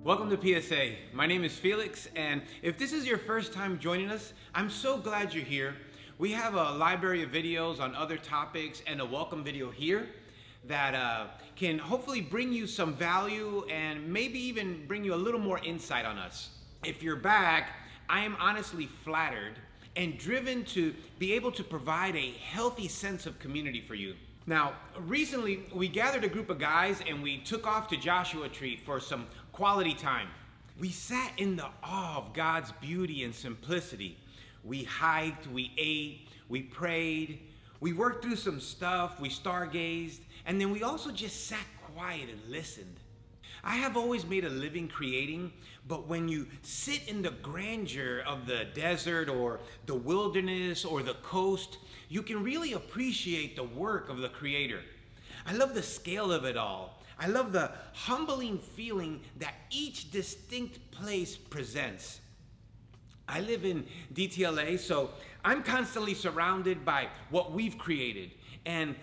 Welcome to PSA. My name is Felix, and if this is your first time joining us, I'm so glad you're here. We have a library of videos on other topics and a welcome video here that can hopefully bring you some value and maybe even bring you a little more insight on us. If you're back, I am honestly flattered and driven to be able to provide a healthy sense of community for you. Now, recently we gathered a group of guys and we took off to Joshua Tree for some quality time. We sat in the awe of God's beauty and simplicity. We hiked, we ate, we prayed, we worked through some stuff, we stargazed, and then we also just sat quiet and listened. I have always made a living creating, but when you sit in the grandeur of the desert or the wilderness or the coast, you can really appreciate the work of the Creator. I love the scale of it all. I love the humbling feeling that each distinct place presents. I live in DTLA, so I'm constantly surrounded by what we've created, and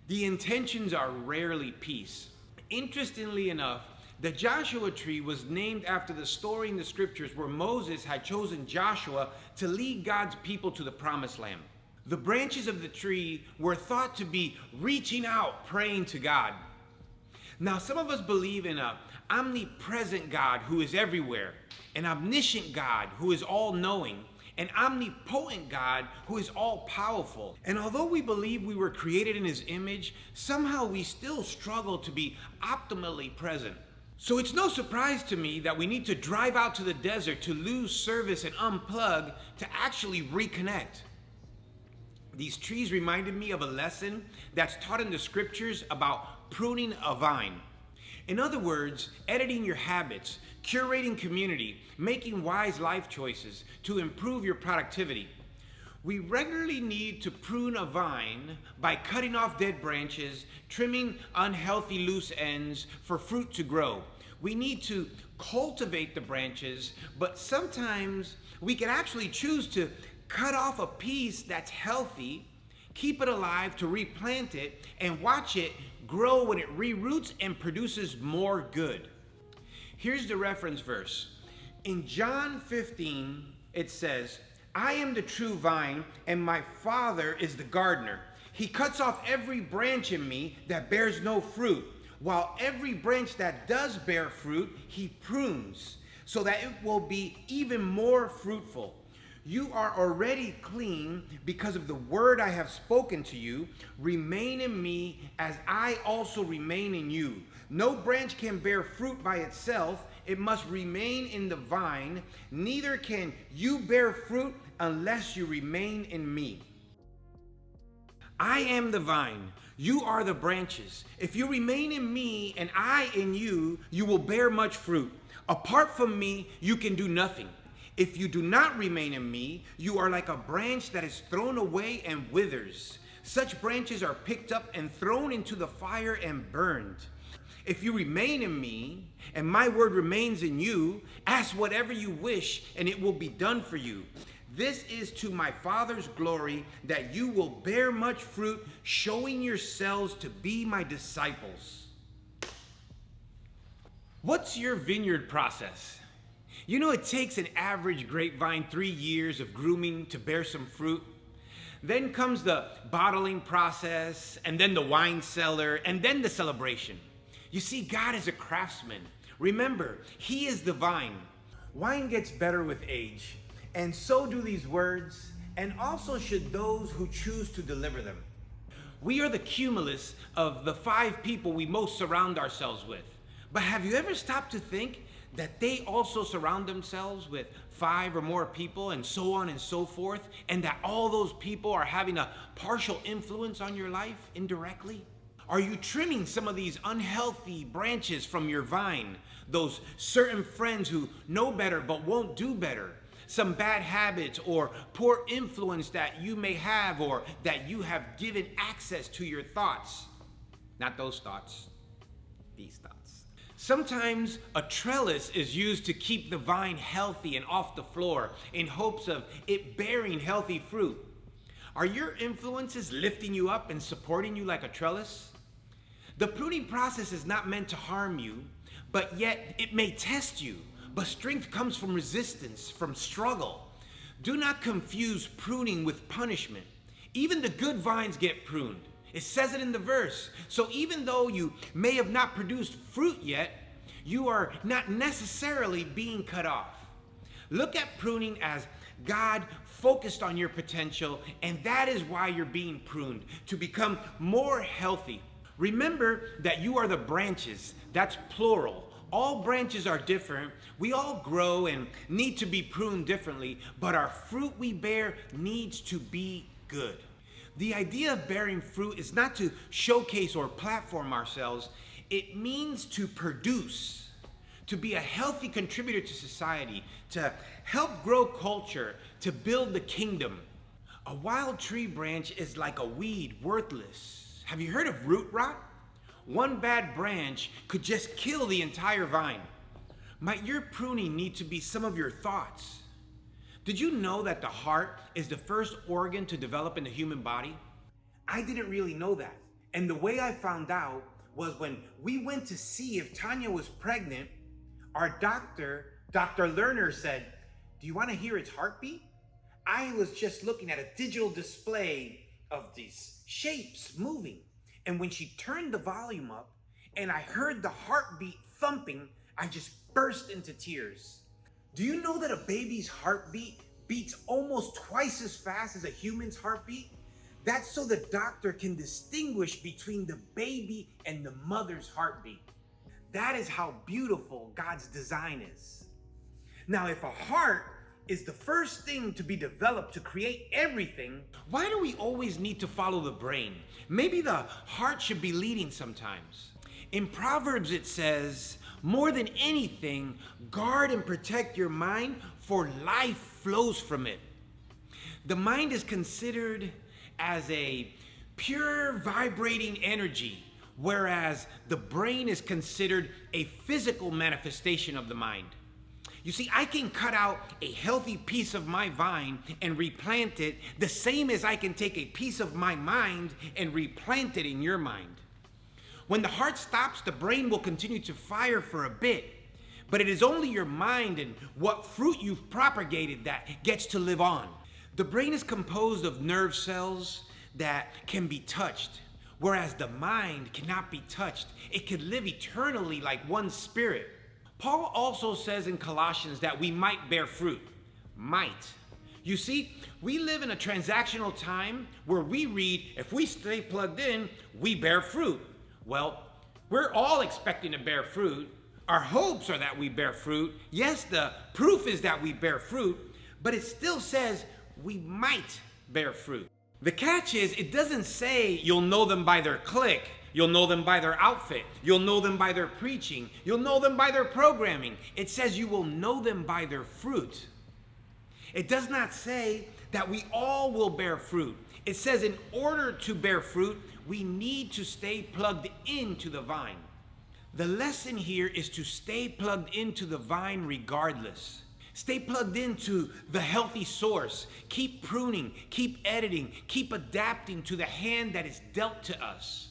the intentions are rarely peace. Interestingly enough, the Joshua Tree was named after the story in the scriptures where Moses had chosen Joshua to lead God's people to the promised land. The branches of the tree were thought to be reaching out, praying to God. Now, some of us believe in an omnipresent God who is everywhere, an omniscient God who is all-knowing, an omnipotent God who is all-powerful. And although we believe we were created in His image, somehow we still struggle to be optimally present. So it's no surprise to me that we need to drive out to the desert to lose service and unplug to actually reconnect. These trees reminded me of a lesson that's taught in the scriptures about pruning a vine. In other words, editing your habits, curating community, making wise life choices to improve your productivity. We regularly need to prune a vine by cutting off dead branches, trimming unhealthy loose ends for fruit to grow. We need to cultivate the branches, but sometimes we can actually choose to cut off a piece that's healthy, keep it alive to replant it, and watch it grow when it reroots and produces more good. Here's the reference verse. In John 15, it says, "I am the true vine, and my Father is the gardener. He cuts off every branch in me that bears no fruit, while every branch that does bear fruit, He prunes, so that it will be even more fruitful. You are already clean because of the word I have spoken to you. Remain in me as I also remain in you. No branch can bear fruit by itself. It must remain in the vine. Neither can you bear fruit unless you remain in me. I am the vine. You are the branches. If you remain in me and I in you, you will bear much fruit. Apart from me, you can do nothing. If you do not remain in me, you are like a branch that is thrown away and withers. Such branches are picked up and thrown into the fire and burned. If you remain in me, and my word remains in you, ask whatever you wish, and it will be done for you. This is to my Father's glory, that you will bear much fruit, showing yourselves to be my disciples." What's your vineyard process? You know, it takes an average grapevine 3 years of grooming to bear some fruit. Then comes the bottling process, and then the wine cellar, and then the celebration. You see, God is a craftsman. Remember, He is the vine. Wine gets better with age, and so do these words, and also should those who choose to deliver them. We are the cumulus of the 5 people we most surround ourselves with. But have you ever stopped to think that they also surround themselves with 5 or more people, and so on and so forth, and that all those people are having a partial influence on your life indirectly? Are you trimming some of these unhealthy branches from your vine? Those certain friends who know better but won't do better? Some bad habits or poor influence that you may have, or that you have given access to your thoughts? Not those thoughts, these thoughts. Sometimes a trellis is used to keep the vine healthy and off the floor in hopes of it bearing healthy fruit. Are your influences lifting you up and supporting you like a trellis? The pruning process is not meant to harm you, but yet it may test you. But strength comes from resistance, from struggle. Do not confuse pruning with punishment. Even the good vines get pruned. It says it in the verse. So even though you may have not produced fruit yet, you are not necessarily being cut off. Look at pruning as God focused on your potential, and that is why you're being pruned, to become more healthy. Remember that you are the branches. That's plural. All branches are different. We all grow and need to be pruned differently, but our fruit we bear needs to be good. The idea of bearing fruit is not to showcase or platform ourselves. It means to produce, to be a healthy contributor to society, to help grow culture, to build the kingdom. A wild tree branch is like a weed, worthless. Have you heard of root rot? One bad branch could just kill the entire vine. Might your pruning need to be some of your thoughts? Did you know that the heart is the first organ to develop in the human body? I didn't really know that. And the way I found out was when we went to see if Tanya was pregnant, our doctor, Dr. Lerner, said, "Do you want to hear its heartbeat?" I was just looking at a digital display of these shapes moving. And when she turned the volume up and I heard the heartbeat thumping, I just burst into tears. Do you know that a baby's heartbeat beats almost twice as fast as a human's heartbeat? That's so the doctor can distinguish between the baby and the mother's heartbeat. That is how beautiful God's design is. Now, if a heart is the first thing to be developed to create everything, why do we always need to follow the brain? Maybe the heart should be leading sometimes. In Proverbs it says, "More than anything, guard and protect your mind, for life flows from it." The mind is considered as a pure vibrating energy, whereas the brain is considered a physical manifestation of the mind. You see, I can cut out a healthy piece of my vine and replant it the same as I can take a piece of my mind and replant it in your mind. When the heart stops, the brain will continue to fire for a bit, but it is only your mind and what fruit you've propagated that gets to live on. The brain is composed of nerve cells that can be touched, whereas the mind cannot be touched. It can live eternally like one spirit. Paul also says in Colossians that we might bear fruit. Might. You see, we live in a transactional time where we read, if we stay plugged in, we bear fruit. Well, we're all expecting to bear fruit. Our hopes are that we bear fruit. Yes, the proof is that we bear fruit, but it still says we might bear fruit. The catch is, it doesn't say you'll know them by their clique. You'll know them by their outfit. You'll know them by their preaching. You'll know them by their programming. It says you will know them by their fruit. It does not say that we all will bear fruit. It says in order to bear fruit, we need to stay plugged into the vine. The lesson here is to stay plugged into the vine regardless. Stay plugged into the healthy source. Keep pruning, keep editing, keep adapting to the hand that is dealt to us.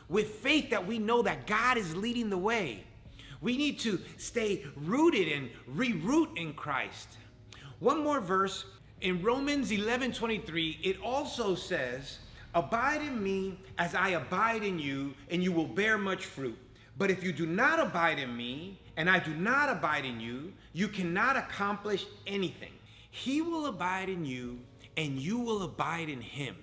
With faith that we know that God is leading the way. We need to stay rooted and reroot in Christ. One more verse, in Romans 11:23, it also says, "Abide in me as I abide in you, and you will bear much fruit. But if you do not abide in me, and I do not abide in you, you cannot accomplish anything." He will abide in you, and you will abide in him.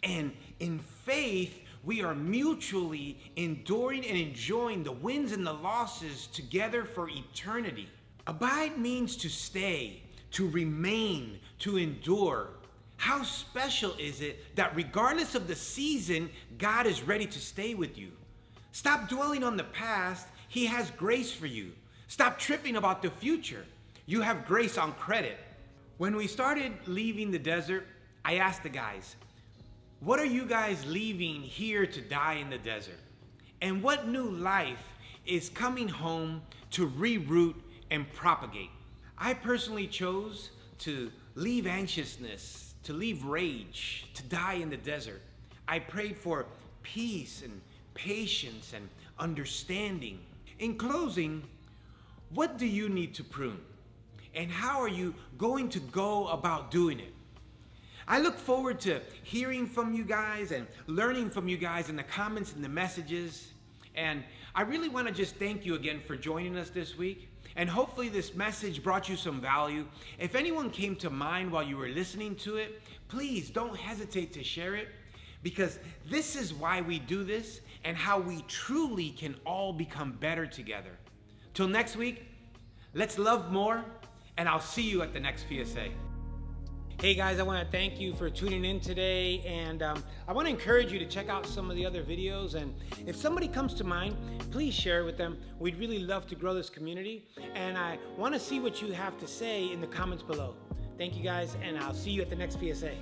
And in faith, we are mutually enduring and enjoying the wins and the losses together for eternity. Abide means to stay, to remain, to endure. How special is it that regardless of the season, God is ready to stay with you? Stop dwelling on the past. He has grace for you. Stop tripping about the future. You have grace on credit. When we started leaving the desert, I asked the guys, what are you guys leaving here to die in the desert? And what new life is coming home to reroot and propagate? I personally chose to leave anxiousness, to leave rage, to die in the desert. I prayed for peace and patience and understanding. In closing, what do you need to prune? And how are you going to go about doing it? I look forward to hearing from you guys and learning from you guys in the comments and the messages. And I really want to just thank you again for joining us this week. And hopefully this message brought you some value. If anyone came to mind while you were listening to it, please don't hesitate to share it, because this is why we do this and how we truly can all become better together. Till next week, let's love more, and I'll see you at the next PSA. Hey guys, I want to thank you for tuning in today, and I want to encourage you to check out some of the other videos, and if somebody comes to mind, please share it with them. We'd really love to grow this community, and I want to see what you have to say in the comments below. Thank you guys, and I'll see you at the next PSA.